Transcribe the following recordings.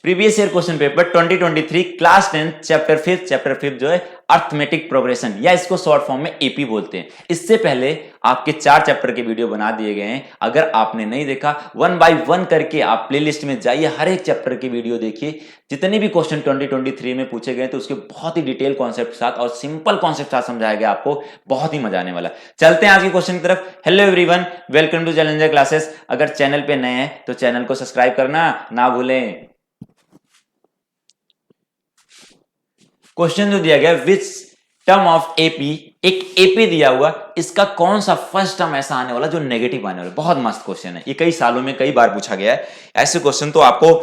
Previous year question paper 2023 class 10 chapter 5 जो है arithmetic progression या इसको शॉर्ट फॉर्म में एपी बोलते हैं। इससे पहले आपके 4 चैप्टर के वीडियो बना दिए गए हैं। अगर आपने नहीं देखा, 1 बाय 1 करके आप प्लेलिस्ट में जाइए, हर एक चैप्टर की वीडियो देखिए। जितने भी क्वेश्चन 2023 में पूछे गए तो उसके बहुत ही डिटेल कॉन्सेप्ट के साथ और सिंपल कॉन्सेप्ट साथ समझाया गया आपको, बहुत ही मजा आने वाला। चलते हैं आज के क्वेश्चन की तरफ। Hello everyone, welcome to challenger classes. अगर चैनल पे नए हैं तो चैनल को सब्सक्राइब करना ना भूलें। क्वेश्चन जो दिया गया, विच टर्म ऑफ एपी, एक एपी दिया हुआ, इसका कौन सा फर्स्ट टर्म ऐसा आने वाला जो नेगेटिव आने वाला। बहुत मस्त क्वेश्चन है ये, कई सालों में कई बार पूछा गया है। ऐसे क्वेश्चन तो आपको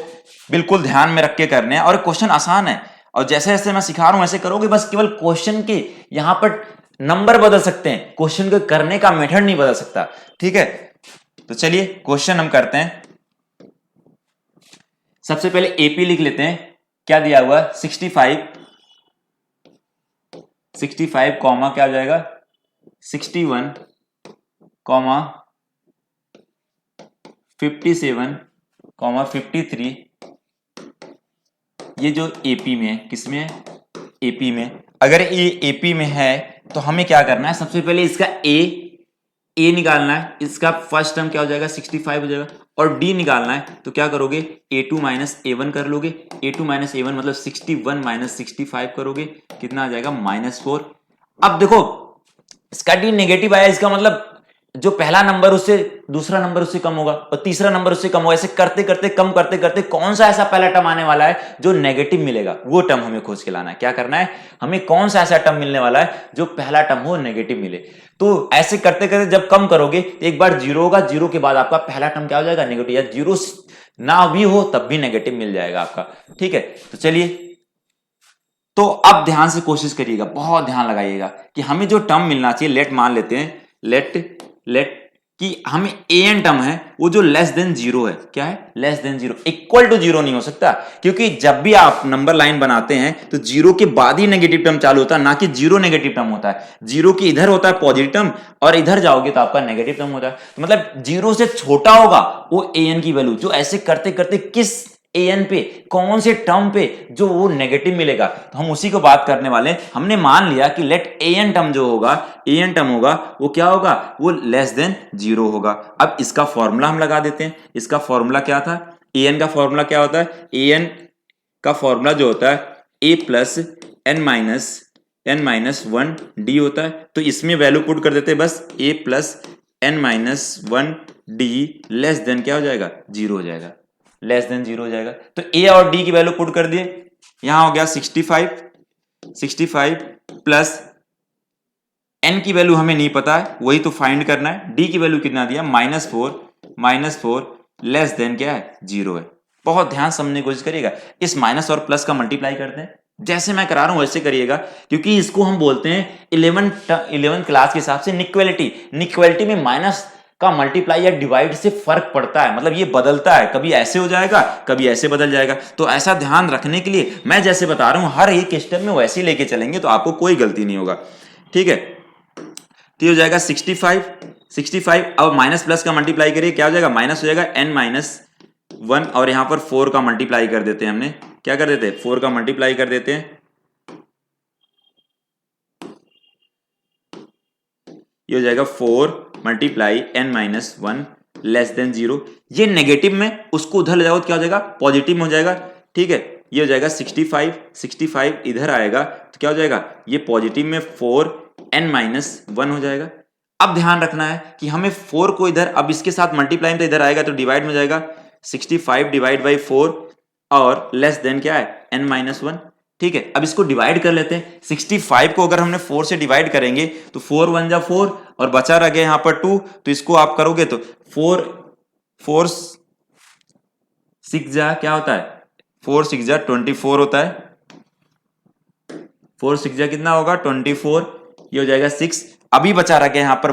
बिल्कुल ध्यान में रख के करने हैं और क्वेश्चन आसान है। और जैसे जैसे मैं सिखा रहा हूं ऐसे करोगे, बस केवल क्वेश्चन के यहां पर नंबर बदल सकते हैं, क्वेश्चन को करने का मेथड नहीं बदल सकता। ठीक है, तो चलिए क्वेश्चन हम करते हैं। सबसे पहले एपी लिख लेते हैं। क्या दिया हुआ, 65 कॉमा क्या हो जाएगा, 61 कॉमा 57 कॉमा 53। ये जो एपी में है, किसमें है, एपी में। अगर ये एपी में है तो हमें क्या करना है, सबसे पहले इसका ए निकालना है। इसका फर्स्ट टर्म क्या हो जाएगा, 65 हो जाएगा। और डी निकालना है तो क्या करोगे, a2 माइनस a1 कर लोगे। a2 माइनस a1 मतलब 61 माइनस 65 करोगे, कितना आ जाएगा, -4। अब देखो इसका डी नेगेटिव आया, इसका मतलब जो पहला नंबर उससे दूसरा नंबर उससे कम होगा और तीसरा नंबर उससे कम होगा। ऐसे करते करते कम करते करते कौन सा ऐसा पहला टर्म आने वाला है जो नेगेटिव मिलेगा, वो टर्म हमें खोज के लाना है। क्या करना है, हमें कौन सा ऐसा टर्म मिलने वाला है जो पहला टर्म हो नेगेटिव मिले। तो ऐसे करते करते जब कम करोगे तो एक बार जीरो होगा, जीरो के बाद आपका पहला टर्म क्या हो जाएगा, नेगेटिव। या जीरो ना भी हो तब भी नेगेटिव मिल जाएगा आपका। ठीक है, तो चलिए, तो अब ध्यान से कोशिश करिएगा, बहुत ध्यान लगाइएगा कि हमें जो टर्म मिलना चाहिए, लेट मान लेते हैं, लेट कि हमें एन टर्म है वो जो लेस देन जीरो है। क्या है, less than zero. Equal to zero नहीं हो सकता, क्योंकि जब भी आप नंबर लाइन बनाते हैं तो जीरो के बाद ही नेगेटिव टर्म चालू होता है, ना कि जीरो नेगेटिव टर्म होता है। जीरो के इधर होता है पॉजिटिव टर्म और इधर जाओगे तो आपका नेगेटिव टर्म होता है। तो मतलब जीरो से छोटा होगा वो एन की वैल्यू, जो ऐसे करते करते किस एन पे, कौन से टर्म पे जो वो नेगेटिव मिलेगा, तो हम उसी को बात करने वाले हैं। हमने मान लिया कि लेट एन टर्म जो होगा, एन टर्म होगा वो क्या होगा, वो लेस देन जीरो होगा। अब इसका फॉर्मूला हम लगा देते हैं। इसका फॉर्मूला क्या था, एन का फॉर्मूला क्या होता है, एन का फॉर्मूला जो होता है ए प्लस एन माइनस 1 डी होता है। तो इसमें वैल्यू पुट कर देते हैं, बस A plus N minus 1 D less than क्या हो जाएगा, जीरो हो जाएगा, लेस देन जीरो हो जाएगा। तो ए और डी की वैल्यू पुट कर दिए। यहां हो गया 65 प्लस एन की वैल्यू हमें नहीं पता है, वही तो फाइंड करना है। डी की वैल्यू कितना दिया, -4 लेस देन क्या है, जीरो है। बहुत ध्यान समझने की कोशिश करिएगा। इस माइनस और प्लस का मल्टीप्लाई करते हैं, जैसे मैं करा रहा हूं वैसे करिएगा, क्योंकि इसको हम बोलते हैं 11th क्लास के हिसाब से निक्वेलिटी में माइनस का मल्टीप्लाई या डिवाइड से फर्क पड़ता है। मतलब ये बदलता है, कभी ऐसे हो जाएगा कभी ऐसे बदल जाएगा। तो ऐसा ध्यान रखने के लिए मैं जैसे बता रहा हूं हर एक स्टेप में वैसे ही लेके चलेंगे तो आपको कोई गलती नहीं होगा। ठीक है, तो हो जाएगा 65। अब माइनस प्लस का मल्टीप्लाई करिए, क्या हो जाएगा, माइनस हो जाएगा n-1 और यहां पर 4 का मल्टीप्लाई कर देते हैं। हमने क्या कर देते हैं, 4 का मल्टीप्लाई कर देते हैं। ये हो जाएगा 4 multiply n-1 less than zero. ये नेगेटिव में उसको उधर ले जाओ तो क्या हो जाएगा, पॉजिटिव में हो जाएगा। ठीक है, ये हो जाएगा 65 इधर आएगा तो क्या हो जाएगा, ये पॉजिटिव में 4n-1 हो जाएगा। अब ध्यान रखना है कि हमें 4 को इधर, अब इसके साथ मल्टीप्लाई तो इधर आएगा तो डिवाइड में जाएगा, 65 डिवाइड बाई 4 और लेस देन क्या है, n-1। ठीक है, अब इसको डिवाइड कर लेते हैं। 65 को अगर हमने 4 से डिवाइड करेंगे तो 4 1 जा 4 और बचा रह गया यहां पर 2, तो इसको आप करोगे तो 4 6 जा क्या होता है, 4 6 जा 24 होता है। 4 6 जा कितना होगा, 24। ये हो जाएगा 6। अभी बचा रह गया यहां पर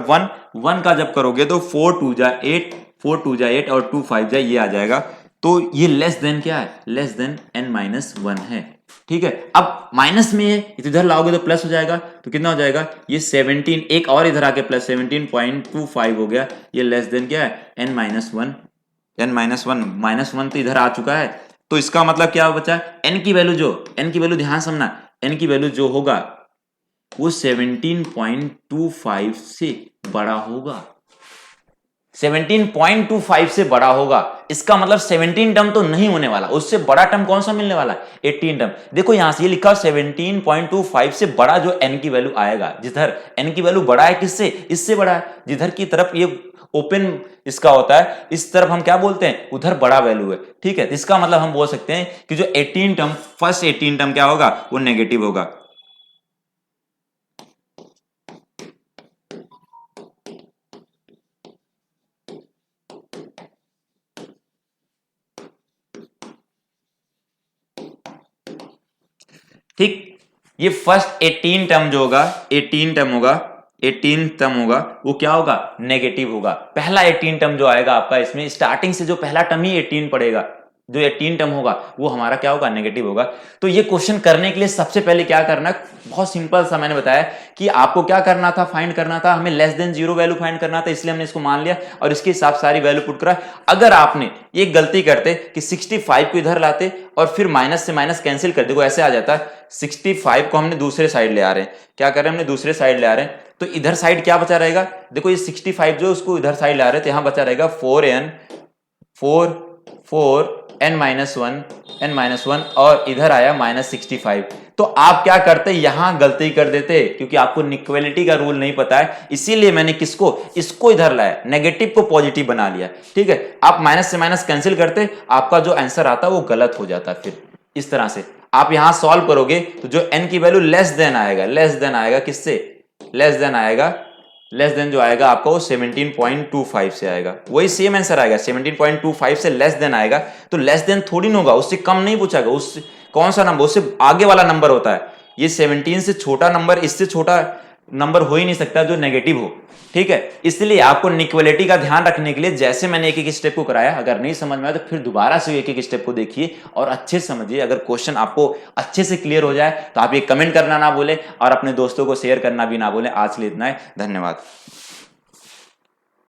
1 का जब करोगे तो 4 2 जा 8 और 2 5 जा ये आ जाएगा। तो ये लेस देन क्या है, लेस देन n-1 है। ठीक है, अब माइनस में है तो इधर लाओगे तो प्लस हो जाएगा, तो कितना हो जाएगा, ये 17, एक और इधर आके प्लस 17.25 हो गया। ये लेस देन क्या है, n-1 -1 तो इधर आ चुका है। तो इसका मतलब क्या बचा, n की वैल्यू ध्यान समझना, n की वैल्यू जो होगा वो 17.25 से बड़ा होगा, 17.25 से बड़ा होगा। इसका मतलब 17 टर्म तो नहीं होने वाला, उससे बड़ा टर्म कौन सा मिलने वाला, 18 टर्म। देखो यहां से ये लिखा 17.25 से बड़ा जो n की वैल्यू आएगा, जिधर n की वैल्यू बड़ा है किससे, इससे बड़ा है, जिधर की तरफ ये ओपन इसका होता है इस तरफ हम क्या बोलते हैं, उधर बड़ा वैल्यू है, ठीक है। इसका मतलब हम बोल सकते हैं कि जो 18 टर्म, फर्स्ट 18 टर्म क्या होगा, वो नेगेटिव होगा। ठीक, ये फर्स्ट 18 टर्म जो होगा, 18 टर्म होगा, 18 टर्म होगा, वो क्या होगा, नेगेटिव होगा। पहला 18 टर्म जो आएगा आपका, इसमें स्टार्टिंग से जो पहला टर्म ही 18 पड़ेगा, जो 18 टर्म होगा वो हमारा क्या होगा, नेगेटिव होगा। तो ये क्वेश्चन करने के लिए सबसे पहले क्या करना है, बहुत सिंपल सा मैंने बताया कि आपको क्या करना था, फाइंड करना था, हमें लेस देन 0 वैल्यू फाइंड करना था, इसलिए हमने इसको मान लिया और इसके हिसाब सारी वैल्यू पुट करा। अगर आपने एक गलती करते कि 65 को इधर लाते और फिर माइनस से माइनस कैंसिल कर, देखो ऐसे आ जाता है, 65 को हमने दूसरे साइड ले आ रहे हैं, क्या कर रहे हैं, हमने दूसरे साइड ले आ रहे हैं, तो इधर साइड क्या बचा रहेगा, देखो ये 65 जो उसको इधर साइड ला रहे थे, यहां बचा रहेगा 4n और इधर आया -65। तो आप क्या करते, यहां गलती कर देते क्योंकि आपको इक्वलिटी का रूल नहीं पता है, इसीलिए मैंने किसको, इसको इधर लाया, नेगेटिव को पॉजिटिव बना लिया, ठीक है। आप माइनस से माइनस कैंसिल करते, आपका जो आंसर आता वो गलत हो जाता। फिर इस तरह से आप यहां सॉल्व करोगे तो जो n की वैल्यू लेस देन आएगा किससे, लेस देन जो आएगा आपका वो 17.25 से आएगा, वही सेम आंसर आएगा, 17.25 से लेस देन आएगा। तो लेस देन थोड़ी ना होगा, उससे कम नहीं पूछागा, उससे कौन सा नंबर, उससे आगे वाला नंबर होता है। ये 17 से छोटा नंबर, इससे छोटा नंबर हो ही नहीं सकता जो नेगेटिव हो, ठीक है। इसलिए आपको इक्वलिटी का ध्यान रखने के लिए जैसे मैंने एक एक स्टेप को कराया, अगर नहीं समझ में आया तो फिर दोबारा से एक एक स्टेप को देखिए और अच्छे से समझिए। अगर क्वेश्चन आपको अच्छे से क्लियर हो जाए तो आप ये कमेंट करना ना भूलें और अपने दोस्तों को शेयर करना भी ना भूलें। आज के लिए इतना है, धन्यवाद।